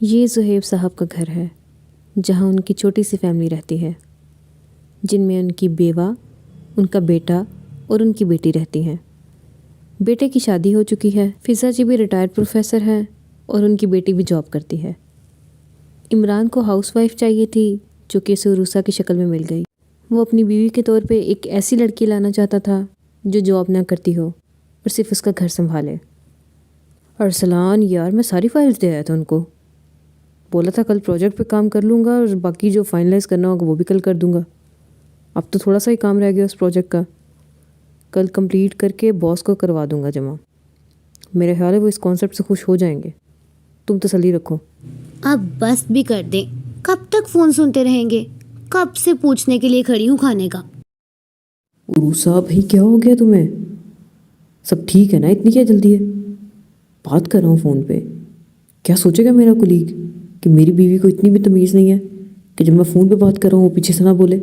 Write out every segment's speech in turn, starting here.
ये ज़ुहैब साहब का घर है, जहाँ उनकी छोटी सी फैमिली रहती है, जिनमें उनकी बेवा, उनका बेटा और उनकी बेटी रहती हैं। बेटे की शादी हो चुकी है, फ़िज़ा जी भी रिटायर्ड प्रोफेसर हैं और उनकी बेटी भी जॉब करती है। इमरान को हाउसवाइफ चाहिए थी, जो कि उसे उरूसा की शक्ल में मिल गई। वो अपनी बीवी के तौर पे एक ऐसी लड़की लाना चाहता था जो जॉब ना करती हो और सिर्फ उसका घर संभाले। अरसलान यार, मैं सारी फाइल्स दे आया था उनको। बोला था कल प्रोजेक्ट पे काम कर लूँगा और बाकी जो फाइनलाइज़ करना होगा वो भी कल कर दूँगा। अब तो थोड़ा सा ही काम रह गया उस प्रोजेक्ट का। कल कंप्लीट करके बॉस को करवा दूँगा जमा। मेरे ख्याल है वो इस कॉन्सेप्ट से खुश हो जाएंगे। तुम तसल्ली रखो। अब बस भी कर दें, कब तक फ़ोन सुनते रहेंगे? कब से पूछने के लिए खड़ी हूँ खाने का। उरूसा भाई, क्या हो गया तुम्हें? सब ठीक है ना? इतनी क्या जल्दी है? बात कर रहा हूँ फ़ोन पे। क्या सोचेगा मेरा कुलीग कि मेरी बीवी को इतनी भी तमीज़ नहीं है कि जब मैं फ़ोन पे बात कर रहा हूँ वो पीछे से ना बोले।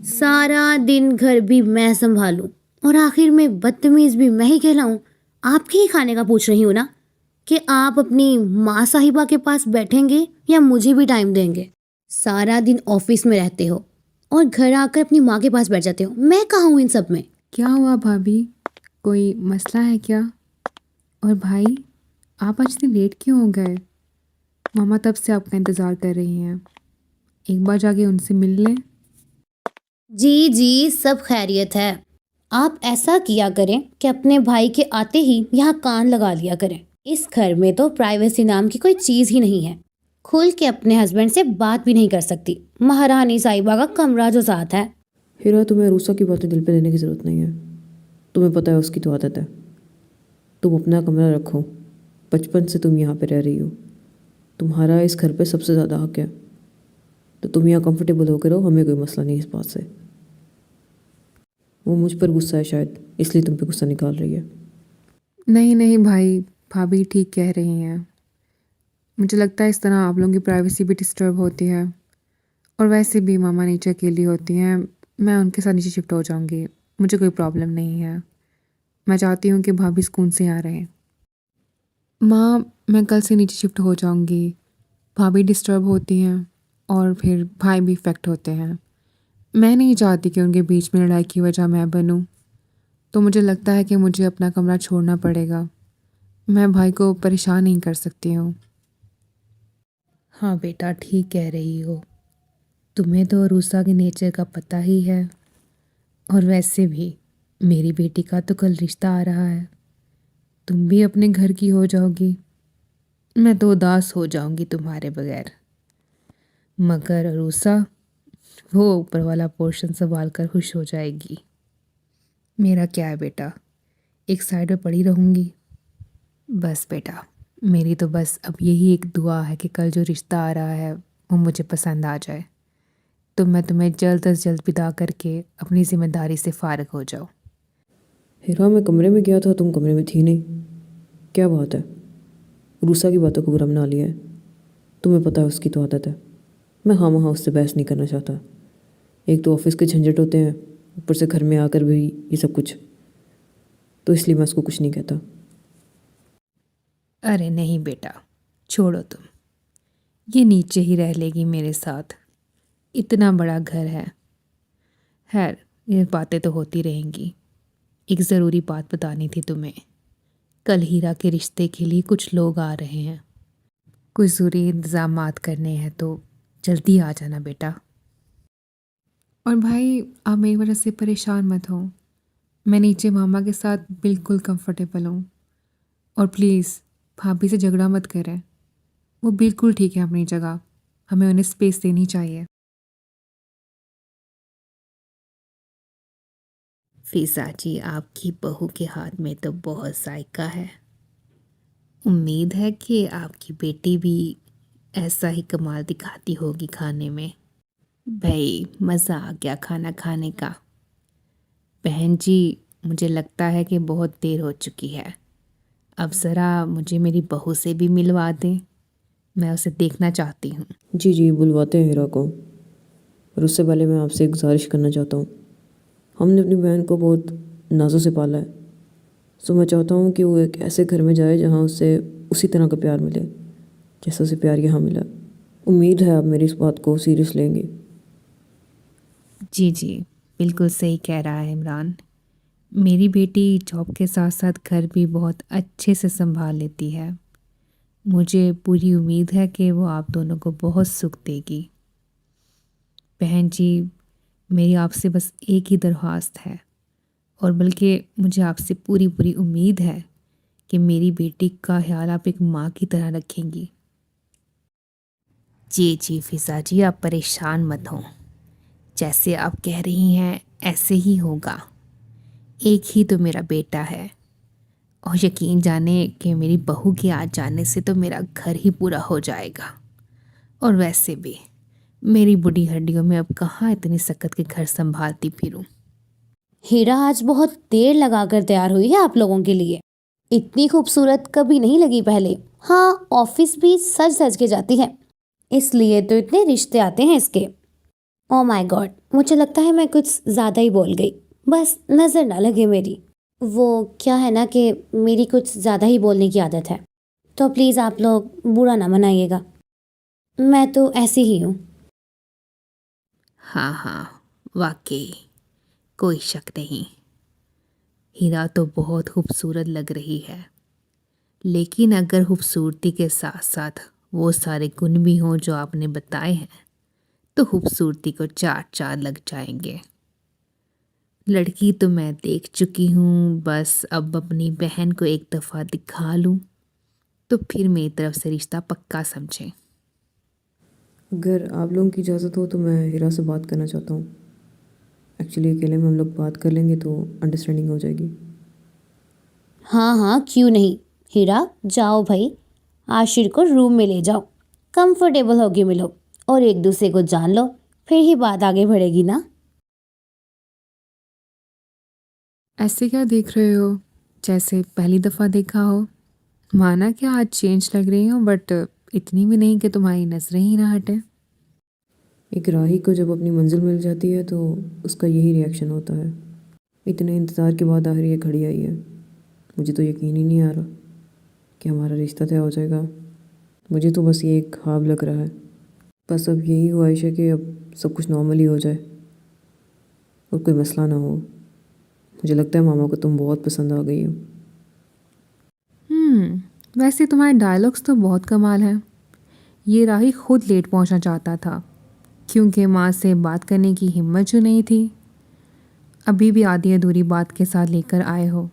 सारा दिन घर भी मैं संभालूं और आखिर में बदतमीज भी मैं ही कहलाऊं। आपके ही खाने का पूछ रही हूँ ना कि आप अपनी माँ साहिबा के पास बैठेंगे या मुझे भी टाइम देंगे। सारा दिन ऑफिस में रहते हो और घर आकर अपनी माँ के पास बैठ जाते हो। मैं कहाँ हूँ इन सब में? क्या हुआ भाभी, कोई मसला है क्या? और भाई, आप आज इतनी लेट क्यों हो गए? मामा तब से आपका इंतज़ार कर रही हैं। एक बार जाके उनसे मिल लें। जी जी, सब खैरियत है। आप ऐसा किया करें कि अपने भाई के आते ही यहाँ कान लगा लिया करें। इस घर में तो प्राइवेसी नाम की कोई चीज ही नहीं है। खुल के अपने हस्बैंड से बात भी नहीं कर सकती। महारानी साहिबा का कमरा जो साथ है। हीरा, तुम्हें रूसा की बातें दिल पे लेने की ज़रूरत नहीं है। तुम्हें पता है उसकी तो आदत है। तुम अपना कमरा रखो। बचपन से तुम यहाँ पे रह रही हो। तुम्हारा इस घर पे सबसे ज़्यादा हक है। तो तुम यहाँ कंफर्टेबल होकर रहो, हमें कोई मसला नहीं इस बात से। वो मुझ पर गुस्सा है शायद, इसलिए तुम पे गुस्सा निकाल रही है। नहीं नहीं भाई, भाभी ठीक कह रही हैं। मुझे लगता है इस तरह आप लोगों की प्राइवेसी भी डिस्टर्ब होती है। और वैसे भी मामा नीचे अकेली होती हैं। मैं उनके साथ नीचे शिफ्ट हो जाऊंगी, मुझे कोई प्रॉब्लम नहीं है। मैं चाहती हूँ कि भाभी सुकून से यहाँ रहें। माँ, मैं कल से नीचे शिफ्ट हो जाऊंगी। भाभी डिस्टर्ब होती हैं और फिर भाई भी इफ़ेक्ट होते हैं। मैं नहीं चाहती कि उनके बीच में लड़ाई की वजह मैं बनूं। तो मुझे लगता है कि मुझे अपना कमरा छोड़ना पड़ेगा। मैं भाई को परेशान नहीं कर सकती हूँ। हाँ बेटा, ठीक कह रही हो। तुम्हें तो अरूसा के नेचर का पता ही है। और वैसे भी मेरी बेटी का तो कल रिश्ता आ रहा है। तुम भी अपने घर की हो जाओगी। मैं तो उदास हो जाऊंगी तुम्हारे बगैर। मगर अरूसा, वो ऊपर वाला पोर्शन संभाल कर खुश हो जाएगी। मेरा क्या है बेटा, एक साइड में पड़ी रहूंगी। बस बेटा, मेरी तो बस अब यही एक दुआ है कि कल जो रिश्ता आ रहा है वो मुझे पसंद आ जाए, तो मैं तुम्हें जल्द अज जल्द विदा करके अपनी जिम्मेदारी से फारिग हो जाऊँ। हीरा, मैं कमरे में गया था, तुम कमरे में थी नहीं। क्या बात है? रूसा की बातों को बुरा मना लिया है? तुम्हें पता है उसकी तो आदत है। मैं हाँ वहाँ उससे बहस नहीं करना चाहता। एक तो ऑफिस के झंझट होते हैं, ऊपर से घर में आकर भी ये सब कुछ, तो इसलिए मैं उसको कुछ नहीं कहता। अरे नहीं बेटा, छोड़ो तुम। ये नीचे ही रह लेगी मेरे साथ। इतना बड़ा घर है। खैर, ये बातें तो होती रहेंगी। एक ज़रूरी बात बतानी थी तुम्हें। कल हीरा के रिश्ते के लिए कुछ लोग आ रहे हैं। कुछ ज़रूरी इंतज़ामात करने हैं, तो जल्दी आ जाना बेटा। और भाई, आप मेरी वजह से परेशान मत हो। मैं नीचे मामा के साथ बिल्कुल कंफर्टेबल हूँ। और प्लीज़ भाभी से झगड़ा मत करें। वो बिल्कुल ठीक है अपनी जगह। हमें उन्हें स्पेस देनी चाहिए। फ़िज़ा जी, आपकी बहू के हाथ में तो बहुत जायका है। उम्मीद है कि आपकी बेटी भी ऐसा ही कमाल दिखाती होगी खाने में। भाई, मज़ा आ गया खाना खाने का। बहन जी, मुझे लगता है कि बहुत देर हो चुकी है। अब ज़रा मुझे मेरी बहू से भी मिलवा दें। मैं उसे देखना चाहती हूँ। जी जी, बुलवाते हैं हीरा को। और उससे पहले मैं आपसे एक गुजारिश करना चाहता हूँ। हमने अपनी बहन को बहुत नाज़ों से पाला है, सो मैं चाहता हूँ कि वो एक ऐसे घर में जाए जहाँ उससे उसी तरह का प्यार मिले, जैसा उसे प्यार यहाँ मिला। उम्मीद है आप मेरी इस बात को सीरियस लेंगे। जी जी, बिल्कुल सही कह रहा है इमरान। मेरी बेटी जॉब के साथ साथ घर भी बहुत अच्छे से संभाल लेती है। मुझे पूरी उम्मीद है कि वो आप दोनों को बहुत सुख देगी। बहन जी, मेरी आपसे बस एक ही दरख्वास्त है, और बल्कि मुझे आपसे पूरी पूरी उम्मीद है कि मेरी बेटी का ख्याल आप एक माँ की तरह रखेंगी। जी जी फ़िज़ा जी, आप परेशान मत हों। जैसे आप कह रही हैं ऐसे ही होगा। एक ही तो मेरा बेटा है, और यकीन जाने कि मेरी बहू के आ जाने से तो मेरा घर ही पूरा हो जाएगा। और वैसे भी मेरी बूढ़ी हड्डियों में अब कहाँ इतनी सकत के घर संभालती फिरूं। हीरा आज बहुत देर लगाकर तैयार हुई है आप लोगों के लिए। इतनी खूबसूरत कभी नहीं लगी पहले। हाँ, ऑफिस भी सज सज के जाती है, इसलिए तो इतने रिश्ते आते हैं इसके। ओ माय गॉड, मुझे लगता है मैं कुछ ज़्यादा ही बोल गई। बस नज़र ना लगे मेरी। वो क्या है ना कि मेरी कुछ ज़्यादा ही बोलने की आदत है, तो प्लीज़ आप लोग बुरा ना मनाइएगा। मैं तो ऐसी ही हूँ। हाँ हाँ, वाकई कोई शक नहीं। हीरा तो बहुत खूबसूरत लग रही है, लेकिन अगर खूबसूरती के साथ साथ वो सारे गुण भी हों जो आपने बताए हैं, तो खूबसूरती को चार चार लग जाएंगे। लड़की तो मैं देख चुकी हूँ, बस अब अपनी बहन को एक दफ़ा दिखा लूँ तो फिर मेरी तरफ से रिश्ता पक्का समझें। अगर आप लोगों की इजाज़त हो तो मैं हीरा से बात करना चाहता हूँ। एक्चुअली अकेले में हम लोग बात कर लेंगे तो अंडरस्टैंडिंग हो जाएगी। हाँ हाँ, क्यों नहीं। हीरा, जाओ भाई, आशिर को रूम में ले जाओ, कंफर्टेबल होके मिलो और एक दूसरे को जान लो, फिर ही बात आगे बढ़ेगी ना। ऐसे क्या देख रहे हो, जैसे पहली दफ़ा देखा हो? माना कि आज चेंज लग रही हो, बट इतनी भी नहीं कि तुम्हारी नज़रें ही ना हटे। एक राही को जब अपनी मंजिल मिल जाती है तो उसका यही रिएक्शन होता है। इतने इंतज़ार के बाद आखिर ये घड़ी आई है। मुझे तो यकीन ही नहीं आ रहा कि हमारा रिश्ता तय हो जाएगा। मुझे तो बस ये एक ख्वाब लग रहा है। बस अब यही ख्वाहिश है कि अब सब कुछ नॉर्मल ही हो जाए और कोई मसला ना हो। मुझे लगता है मामा को तुम बहुत पसंद आ गई हो। वैसे तुम्हारे डायलॉग्स तो बहुत कमाल हैं। ये राही खुद लेट पहुंचना चाहता था, क्योंकि माँ से बात करने की हिम्मत जो नहीं थी। अभी भी आधी अधूरी बात के साथ लेकर आए हो,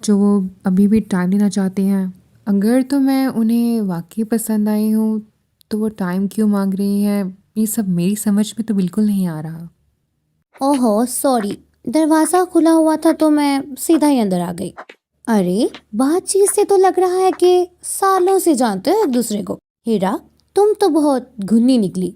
जो वो अभी भी टाइम लेना चाहते हैं। अगर तो मैं उन्हें वाकई पसंद आई हूँ, तो वो टाइम क्यों मांग रही हैं, ये सब मेरी समझ में तो बिल्कुल नहीं आ रहा। ओहो सॉरी, दरवाज़ा खुला हुआ था तो मैं सीधा ही अंदर आ गई। अरे, बातचीत से तो लग रहा है कि सालों से जानते हो एक दूसरे को। हीरा, तुम तो बहुत घुन्नी निकली।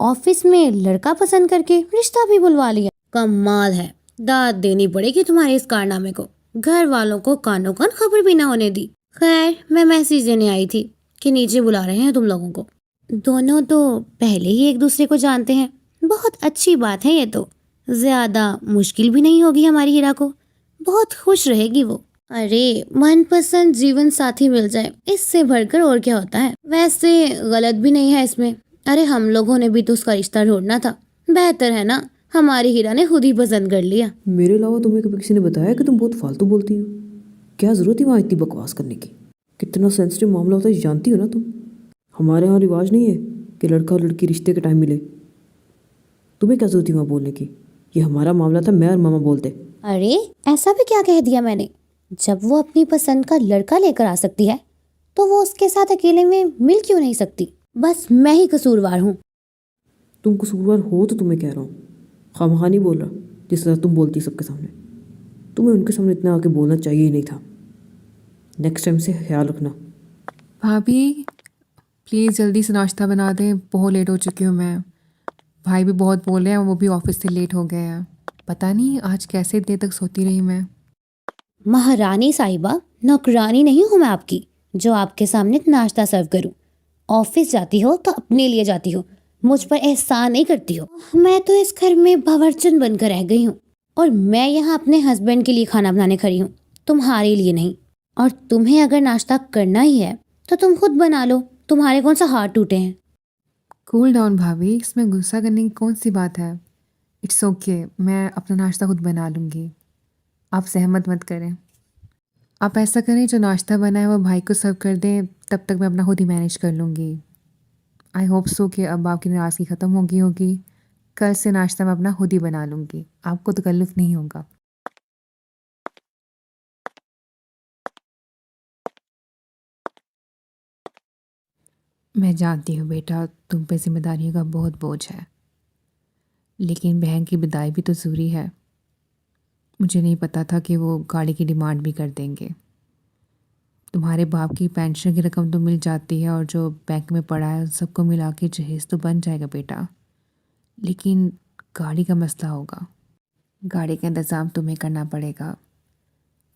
ऑफिस में लड़का पसंद करके रिश्ता भी बुलवा लिया। कमाल है, दाद देनी पड़ेगी तुम्हारे इस कारनामे को। घर वालों को कानों कान खबर भी ना होने दी। खैर, मैं मैसेज देने आई थी कि नीचे बुला रहे हैं तुम लोगों को। दोनों तो पहले ही एक दूसरे को जानते हैं। बहुत अच्छी बात है ये तो। ज्यादा मुश्किल भी नहीं होगी हमारी हीरा को। बहुत खुश रहेगी वो। अरे, मनपसंद जीवन साथी मिल जाए, इससे बढ़कर और क्या होता है। वैसे गलत भी नहीं है इसमें। अरे, हम लोगों ने भी तो उसका रिश्ता ढूंढना था। बेहतर है ना, हमारी हीरा ने खुद ही पसंद कर लिया। मेरे अलावा तुम्हें कभी किसी ने बताया कि तुम बहुत फालतू बोलती हो? क्या ज़रूरत थी वहाँ इतनी बकवास करने की? कितना सेंसिटिव मामला होता है जानती हो ना तुम। हमारे यहाँ रिवाज नहीं है कि लड़का और लड़की रिश्ते के टाइम मिले। तुम्हें क्या ज़रूरत थी वहाँ बोलने की? ये हमारा मामला था, मैं और मामा बोलते। अरे, ऐसा भी क्या कह दिया मैंने? जब वो अपनी पसंद का लड़का लेकर आ सकती है, तो वो उसके साथ अकेले में मिल क्यों नहीं सकती? बस मैं ही कसूरवार हूँ। तुम कसूरवार हो तो तुम्हें कह रहा हूँ, खामखा नहीं बोल रहा जिस तरह तुम बोलती सबके सामने। तुम्हें उनके सामने इतना आके बोलना चाहिए ही नहीं था। नेक्स्ट टाइम से ख्याल रखना। भाभी, प्लीज़ जल्दी से नाश्ता बना दें, बहुत लेट हो चुकी हूँ मैं। भाई भी बहुत बोल रहे हैं, वो भी ऑफिस से लेट हो गए हैं। पता नहीं आज कैसे देर तक सोती रही मैं। महारानी साहिबा, नौकरानी नहीं हूँ मैं आपकी, जो आपके सामने नाश्ता सर्व करूँ। ऑफिस जाती हो तो अपने लिए जाती हो, मुझ पर एहसान नहीं करती हो। मैं तो इस घर में बावर्चन बनकर रह गई हूँ, और मैं यहाँ अपने हस्बैंड के लिए खाना बनाने खड़ी हूँ, तुम्हारे लिए नहीं। और तुम्हें अगर नाश्ता करना ही है तो तुम खुद बना लो, तुम्हारे कौन सा हाथ टूटे हैं? कूल डाउन भाभी, इसमें गुस्सा करने की कौन सी बात है। इट्स ओके, मैं अपना नाश्ता खुद बना लूँगी। आप सहमत मत करें। आप ऐसा करें, जो नाश्ता बना है वो भाई को सर्व कर दें, तब तक मैं अपना खुद ही मैनेज कर लूँगी। आई होप सो कि अब आपकी नाराज़गी ख़त्म होगी। कल से नाश्ता मैं अपना खुद ही बना लूँगी, आपको तकल्लुफ़ नहीं होगा। मैं जानती हूँ बेटा, तुम पे जिम्मेदारियों का बहुत बोझ है, लेकिन बहन की विदाई भी तो ज़रूरी है। मुझे नहीं पता था कि वो गाड़ी की डिमांड भी कर देंगे। तुम्हारे बाप की पेंशन की रकम तो मिल जाती है, और जो बैंक में पड़ा है उन सबको मिला के जहेज तो बन जाएगा बेटा, लेकिन गाड़ी का मसला होगा। गाड़ी का इंतज़ाम तुम्हें करना पड़ेगा।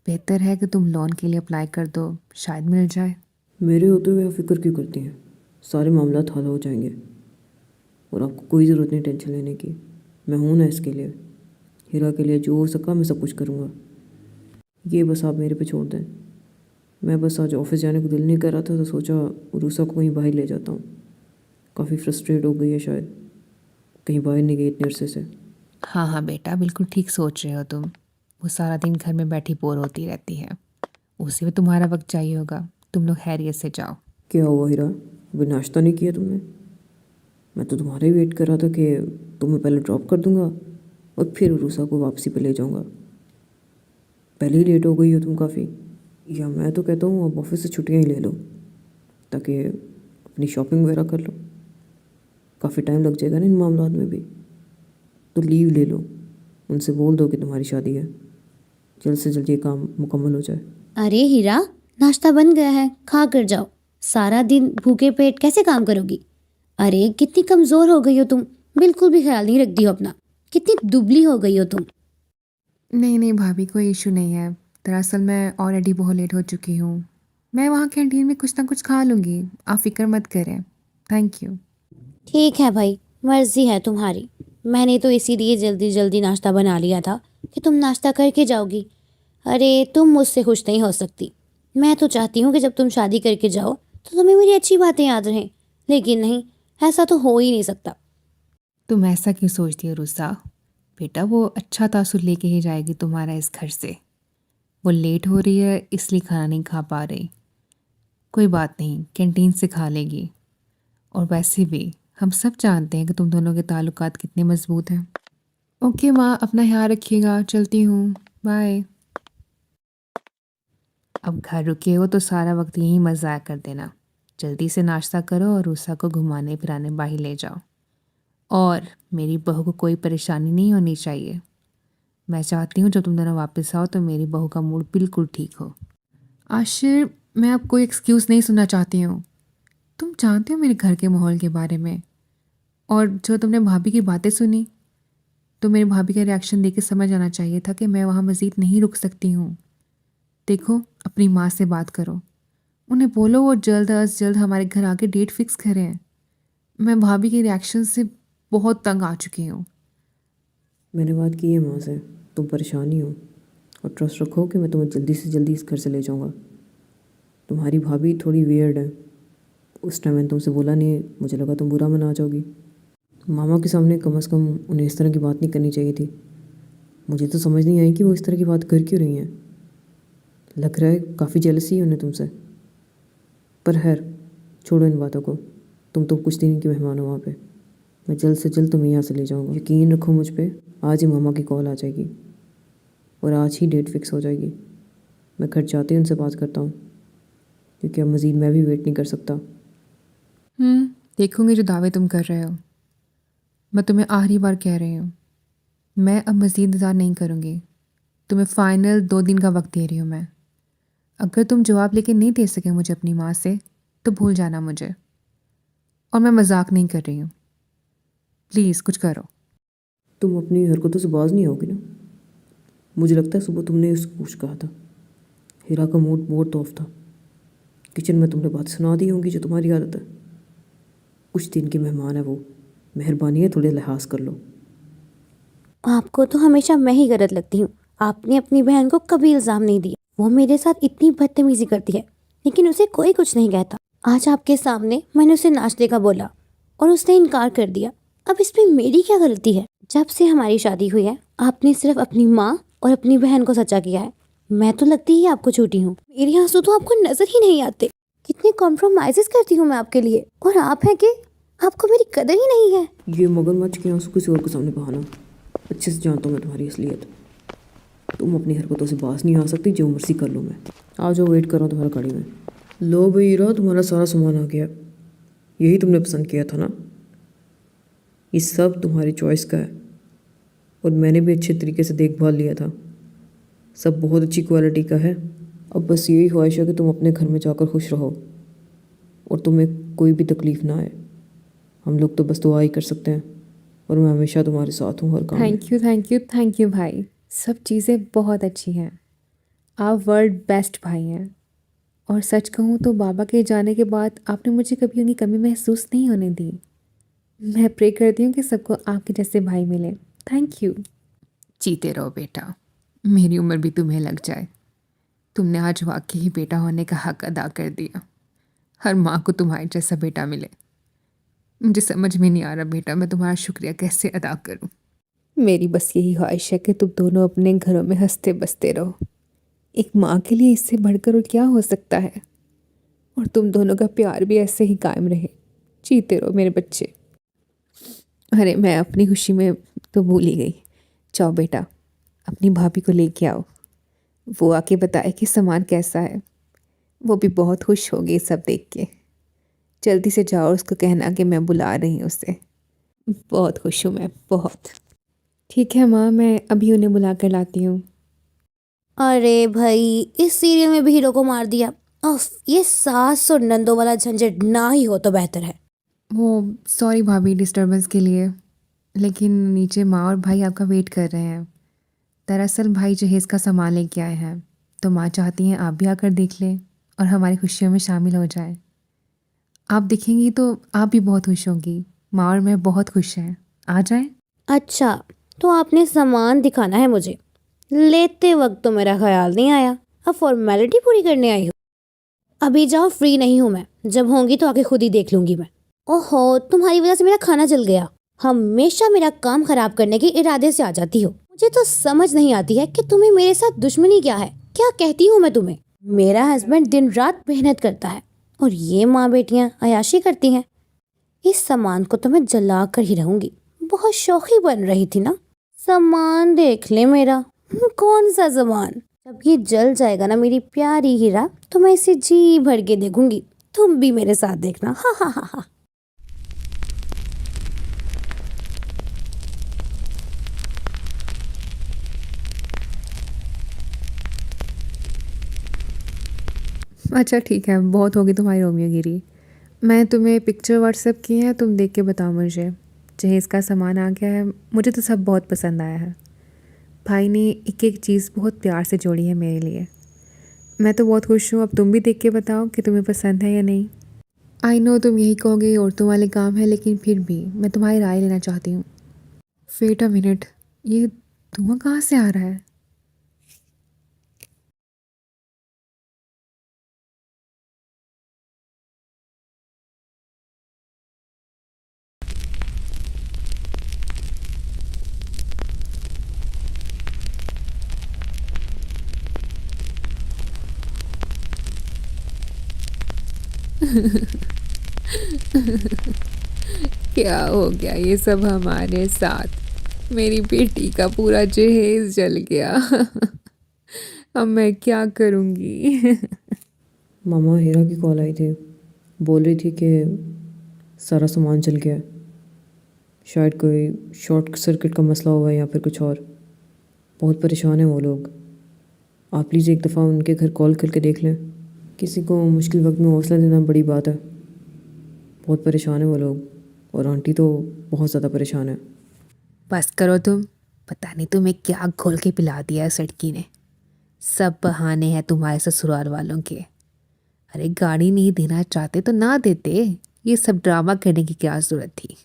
बेहतर है कि तुम लोन के लिए अप्लाई कर दो, शायद मिल जाए। मेरे होते हुए आप फिक्र क्यों करती हैं? सारे मामला हल हो जाएंगे और आपको कोई ज़रूरत नहीं टेंशन लेने की। मैं हूँ ना इसके लिए। हीरा के लिए जो हो सका मैं सब कुछ करूँगा। ये बस आप मेरे पे छोड़ दें। मैं बस आज ऑफिस जाने को दिल नहीं कर रहा था, तो सोचा रूसा को कहीं बाहर ले जाता हूँ। काफ़ी फ्रस्ट्रेट हो गई है शायद, कहीं बाहर नहीं गई इतने अरसे से। हाँ हाँ बेटा, बिल्कुल ठीक सोच रहे हो तुम। वो सारा दिन घर में बैठी बोर होती रहती है, उसे भी तुम्हारा वक्त चाहिए होगा। तुम लोग खैरियत से जाओ। क्या हुआ हीरा, अभी नाश्ता नहीं किया तुमने? मैं तो तुम्हारा ही वेट कर रहा था कि तुम्हें पहले ड्रॉप कर दूंगा और फिर रूसा को वापसी पे ले जाऊंगा। पहले ही लेट हो गई हो तुम काफ़ी। या मैं तो कहता हूँ अब ऑफिस से छुट्टियाँ ही ले लो, ताकि अपनी शॉपिंग वगैरह कर लो। काफ़ी टाइम लग जाएगा ना इन मामलों में भी, तो लीव ले लो। उनसे बोल दो कि तुम्हारी शादी है, जल्द से जल्द ये काम मुकम्मल हो जाए। अरे हीरा, नाश्ता बन गया है, खा कर जाओ। सारा दिन भूखे पेट कैसे काम करोगी? अरे कितनी कमज़ोर हो गई हो तुम, बिल्कुल भी ख्याल नहीं रखती हो अपना। कितनी दुबली हो गई हो तुम। नहीं नहीं भाभी, कोई इशू नहीं है। दरअसल मैं ऑलरेडी बहुत लेट हो चुकी हूँ। मैं वहाँ कैंटीन में कुछ ना कुछ खा लूँगी, आप फिक्र मत करें। Thank you. ठीक है भाई, मर्जी है तुम्हारी। मैंने तो इसीलिए जल्दी जल्दी नाश्ता बना लिया था कि तुम नाश्ता करके जाओगी। अरे तुम मुझसे खुश नहीं हो सकती। मैं तो चाहती हूँ कि जब तुम शादी करके जाओ तो तुम्हें मेरी अच्छी बातें याद रहें, लेकिन नहीं, ऐसा तो हो ही नहीं सकता। तुम ऐसा क्यों सोचती हो रुसा? बेटा वो अच्छा तासुर लेके ही जाएगी तुम्हारा इस घर से। वो लेट हो रही है इसलिए खाना नहीं खा पा रही। कोई बात नहीं, कैंटीन से खा लेगी। और वैसे भी हम सब जानते हैं कि तुम दोनों के ताल्लुकात कितने मजबूत हैं। ओके माँ, अपना ख्याल रखिएगा, चलती हूँ, बाय। अब घर रुके हो तो सारा वक्त यहीं मज़ाक कर देना। जल्दी से नाश्ता करो और रूसा को घुमाने फिराने बाहर ले जाओ। और मेरी बहू को कोई परेशानी नहीं होनी चाहिए। मैं चाहती हूँ जब तुम दोनों वापस आओ तो मेरी बहू का मूड बिल्कुल ठीक हो। आशिर, मैं अब कोई एक्सक्यूज़ नहीं सुनना चाहती हूँ। तुम जानते हो मेरे घर के माहौल के बारे में, और जो तुमने भाभी की बातें सुनी, तो मेरे भाभी का रिएक्शन देख के समझ आना चाहिए था कि मैं वहाँ मज़ीद नहीं रुक सकती हूँ। देखो, अपनी माँ से बात करो, उन्हें बोलो वो जल्द अज जल्द हमारे घर आके डेट फिक्स करें। मैं भाभी के रिएक्शन से बहुत तंग आ चुकी हूँ। मैंने बात की है माँ से, तुम परेशान ही हो, और ट्रस्ट रखो कि मैं तुम्हें जल्दी से जल्दी इस घर से ले जाऊँगा। तुम्हारी भाभी थोड़ी वियर्ड है, उस टाइम मैंने तुमसे बोला नहीं, मुझे लगा तुम बुरा मना जाओगी। मामा के सामने कम से कम उन्हें इस तरह की बात नहीं करनी चाहिए थी। मुझे तो समझ नहीं आई कि वो इस तरह की बात कर क्यों रही हैं। लग रहा है काफ़ी जेलसी है उन्हें तुमसे। पर खैर, छोड़ो इन बातों को। तुम तो कुछ दिन की मेहमान हो वहाँ पे। मैं जल्द से जल्द तुम्हें यहाँ से ले जाऊँगा। यकीन रखो मुझ पे, आज ही मामा की कॉल आ जाएगी और आज ही डेट फिक्स हो जाएगी। मैं घर जाते ही उनसे बात करता हूँ, क्योंकि अब मज़ीद मैं भी वेट नहीं कर सकता। देखूंगी जो दावे तुम कर रहे हो। मैं तुम्हें आखिरी बार कह रही हूँ, मैं अब मज़ीद इंतज़ार नहीं करूँगी। तुम्हें फ़ाइनल 2 दिन का वक्त दे रही हूँ मैं। अगर तुम जवाब लेके नहीं दे सके मुझे अपनी माँ से, तो भूल जाना मुझे। और मैं मजाक नहीं कर रही हूँ, प्लीज़ कुछ करो। तुम अपनी हरकतों से बाज नहीं आओगी ना? मुझे लगता है सुबह तुमने उसको कुछ कहा था। हीरा का मूड बहुत ऑफ था। किचन में तुमने बात सुना दी होंगी जो तुम्हारी आदत है। कुछ दिन की मेहमान है वो, मेहरबानी है थोड़े लिहाज कर लो। आपको तो हमेशा मैं ही गलत लगती हूँ। आपने अपनी बहन को कभी इल्ज़ाम नहीं दिया। वो मेरे साथ इतनी बदतमीजी करती है, लेकिन उसे कोई कुछ नहीं कहता। आज आपके सामने मैंने उसे नाचने का बोला और उसने इनकार कर दिया। अब इसमें मेरी क्या गलती है? जब से हमारी शादी हुई है आपने सिर्फ अपनी माँ और अपनी बहन को सच्चा किया है। मैं तो लगती ही आपको झूठी हूँ। मेरे आंसू तो आपको नजर ही नहीं आते। कितने कॉम्प्रोमाइजेस करती हूँ मैं आपके लिए, और आप हैं कि आपको मेरी कदर ही नहीं है। ये मगरमच्छ के आंसू किसी और के सामने बहाना। अच्छे से जानता हूँ मैं तुम्हारी असलियत। तुम अपनी हरकतों से बाज नहीं आ सकती, जो मर्जी कर लो। मैं आ जाओ, वेट कर रहा हूँ तुम्हारा गाड़ी में। लो भाई हीरा, तुम्हारा सारा सामान आ गया। यही तुमने पसंद किया था ना? ये सब तुम्हारी चॉइस का है और मैंने भी अच्छे तरीके से देखभाल लिया था। सब बहुत अच्छी क्वालिटी का है। अब बस यही ख्वाहिश है कि तुम अपने घर में जाकर खुश रहो और तुम्हें कोई भी तकलीफ़ ना आए। हम लोग तो बस दुआ ही कर सकते हैं और मैं हमेशा तुम्हारे साथ हूँ हर काम में। थैंक यू भाई। सब चीज़ें बहुत अच्छी हैं। आप वर्ल्ड बेस्ट भाई हैं। और सच कहूँ तो बाबा के जाने के बाद आपने मुझे कभी उनकी कमी महसूस नहीं होने दी। मैं प्रे करती हूँ कि सबको आपके जैसे भाई मिले। Thank you. जीते रहो बेटा, मेरी उम्र भी तुम्हें लग जाए। तुमने आज वाकई ही बेटा होने का हक अदा कर दिया। हर माँ को तुम्हारे जैसा बेटा मिले। मुझे समझ में नहीं आ रहा बेटा, मैं तुम्हारा शुक्रिया कैसे अदा करूँ। मेरी बस यही ख्वाहिश है कि तुम दोनों अपने घरों में हंसते बसते रहो। एक माँ के लिए इससे बढ़कर और क्या हो सकता है। और तुम दोनों का प्यार भी ऐसे ही कायम रहे। जीते रहो मेरे बच्चे। अरे मैं अपनी खुशी में तो भूल ही गई। जाओ बेटा, अपनी भाभी को लेके आओ। वो आके बताए कि सामान कैसा है। वो भी बहुत खुश होगी सब देख के। जल्दी से जाओ, उसको कहना कि मैं बुला रही हूँ उसे। बहुत खुश हूँ मैं, बहुत। ठीक है माँ, मैं अभी उन्हें बुला कर लाती हूँ। अरे भाई, इस सीरियल में भी हीरो को मार दिया। उफ, ये सास और नंदों वाला झंझट ना ही हो तो बेहतर है। वो सॉरी भाभी डिस्टरबेंस के लिए, लेकिन नीचे माँ और भाई आपका वेट कर रहे हैं। दरअसल भाई जहेज़ का सामान लेके आए हैं, तो माँ चाहती हैं आप भी आकर देख लें और हमारी खुशियों में शामिल हो जाए। आप दिखेंगी तो आप भी बहुत खुश होंगी। माँ और मैं बहुत खुश हैं। आ जाएं। अच्छा, तो आपने सामान दिखाना है मुझे। लेते वक्त तो मेरा ख्याल नहीं आया। अब फॉर्मेलिटी पूरी करने आई हो। अभी जाओ, फ्री नहीं हूँ मैं। जब होंगी तो आके खुद ही देख लूंगी मैं। ओहो, तुम्हारी वजह से मेरा खाना जल गया। हमेशा मेरा काम खराब करने के इरादे से आ जाती हो। मुझे तो समझ नहीं आती है कि तुम्हें मेरे साथ दुश्मनी क्या है। क्या कहती हूँ मैं तुम्हें? मेरा हस्बैंड दिन रात मेहनत करता है और ये माँ बेटियां अयाशी करती हैं। इस सामान को तो मैं जला कर ही रहूंगी। बहुत शौकी बन रही थी ना। सामान देख ले मेरा। कौन सा सामान? जब ये जल जाएगा ना मेरी प्यारी हीरा, तो मैं इसे जी भर के देखूंगी। तुम भी मेरे साथ देखना। हा हा हा हा। अच्छा ठीक है, बहुत होगी तुम्हारी रोमियोगिरी। मैं तुम्हें पिक्चर व्हाट्सएप की है, तुम देख के बताओ मुझे। जहेज़ का सामान आ गया है। मुझे तो सब बहुत पसंद आया है। भाई ने एक एक चीज़ बहुत प्यार से जोड़ी है मेरे लिए। मैं तो बहुत खुश हूँ। अब तुम भी देख के बताओ कि तुम्हें पसंद है या नहीं। आई नो तुम यही कहोगे औरतों वाले काम है, लेकिन फिर भी मैं तुम्हारी राय लेना चाहती हूँ। वेट अ मिनट, ये धुआं कहाँ से आ रहा है? क्या हो गया ये सब हमारे साथ? मेरी बेटी का पूरा जहेज जल गया। अब मैं क्या करूँगी? मामा, हीरा की कॉल आई थी। बोल रही थी कि सारा सामान जल गया है। शायद कोई शॉर्ट सर्किट का मसला हुआ है या फिर कुछ और। बहुत परेशान हैं वो लोग। आप प्लीज़ एक दफ़ा उनके घर कॉल करके देख लें। किसी को मुश्किल वक्त में हौसला देना बड़ी बात है। बहुत परेशान है वो लोग और आंटी तो बहुत ज़्यादा परेशान है। बस करो तुम। पता नहीं तुम्हें क्या घोल के पिला दिया है सड़की ने। सब बहाने हैं तुम्हारे ससुराल वालों के। अरे गाड़ी नहीं देना चाहते तो ना देते। ये सब ड्रामा करने की क्या ज़रूरत थी?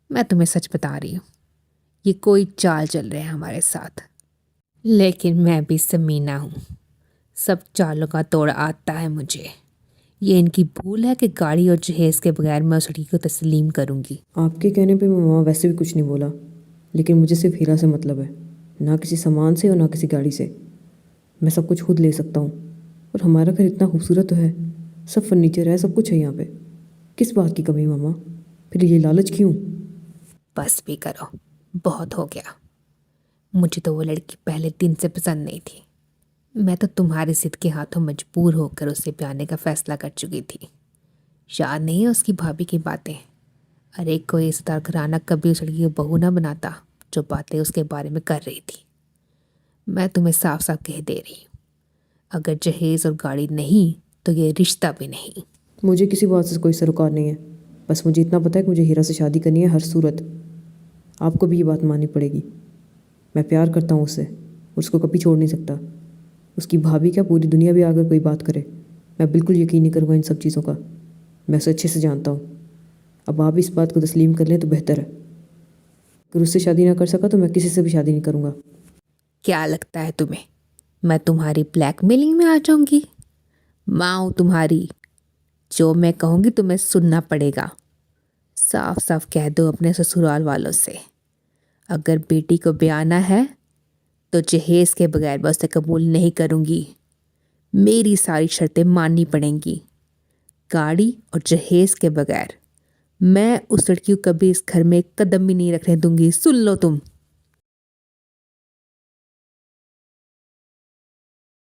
मैं तुम्हें सच बता रही हूँ, ये कोई चाल चल रहे हैं हमारे साथ। लेकिन मैं भी समीना हूँ, सब चालों का तोड़ आता है मुझे। ये इनकी भूल है कि गाड़ी और जहेज़ के बगैर मैं उस लड़की को तस्लीम करूँगी। आपके कहने पे मैं वहाँ वैसे भी कुछ नहीं बोला, लेकिन मुझे सिर्फ हीरा से मतलब है, ना किसी सामान से और ना किसी गाड़ी से। मैं सब कुछ खुद ले सकता हूँ, और हमारा घर इतना खूबसूरत तो है, सब फर्नीचर है, सब कुछ है यहाँ पे। किस बात की कमी मामा? फिर ये लालच क्यों? बस भी करो, बहुत हो गया। मुझे तो वो लड़की पहले दिन से पसंद नहीं थी। मैं तो तुम्हारे जिद के हाथों मजबूर होकर उससे ब्याने का फैसला कर चुकी थी। याद नहीं है उसकी भाभी की बातें? अरे कोई रिश्तेदार घराना कभी उस लड़की को बहू ना बनाता जो बातें उसके बारे में कर रही थी। मैं तुम्हें साफ साफ कह दे रही हूँ, अगर जहेज़ और गाड़ी नहीं तो ये रिश्ता भी नहीं। मुझे किसी बात से कोई सरोकार नहीं है, बस मुझे इतना पता है कि मुझे हीरा से शादी करनी है हर सूरत। आपको भी ये बात माननी पड़ेगी। मैं प्यार करता हूँ उससे, उसको कभी छोड़ नहीं सकता। उसकी भाभी क्या, पूरी दुनिया भी अगर कोई बात करे, मैं बिल्कुल यकीन नहीं करूँगा इन सब चीज़ों का। मैं उसे अच्छे से जानता हूँ। अब आप इस बात को तस्लीम कर लें तो बेहतर है। अगर उससे शादी ना कर सका तो मैं किसी से भी शादी नहीं करूँगा। क्या लगता है तुम्हें मैं तुम्हारी ब्लैकमेलिंग में आ जाऊंगी? माँ हूँ तुम्हारी, जो मैं कहूँगी तुम्हें सुनना पड़ेगा। साफ साफ कह दो अपने ससुराल वालों से, अगर बेटी को ब्याना है तो जहेज़ के बगैर मैं उसे कबूल नहीं करूँगी। मेरी सारी शर्तें माननी पड़ेंगी। गाड़ी और जहेज़ के बगैर मैं उस लड़की को कभी इस घर में एक कदम भी नहीं रखने दूंगी। सुन लो तुम।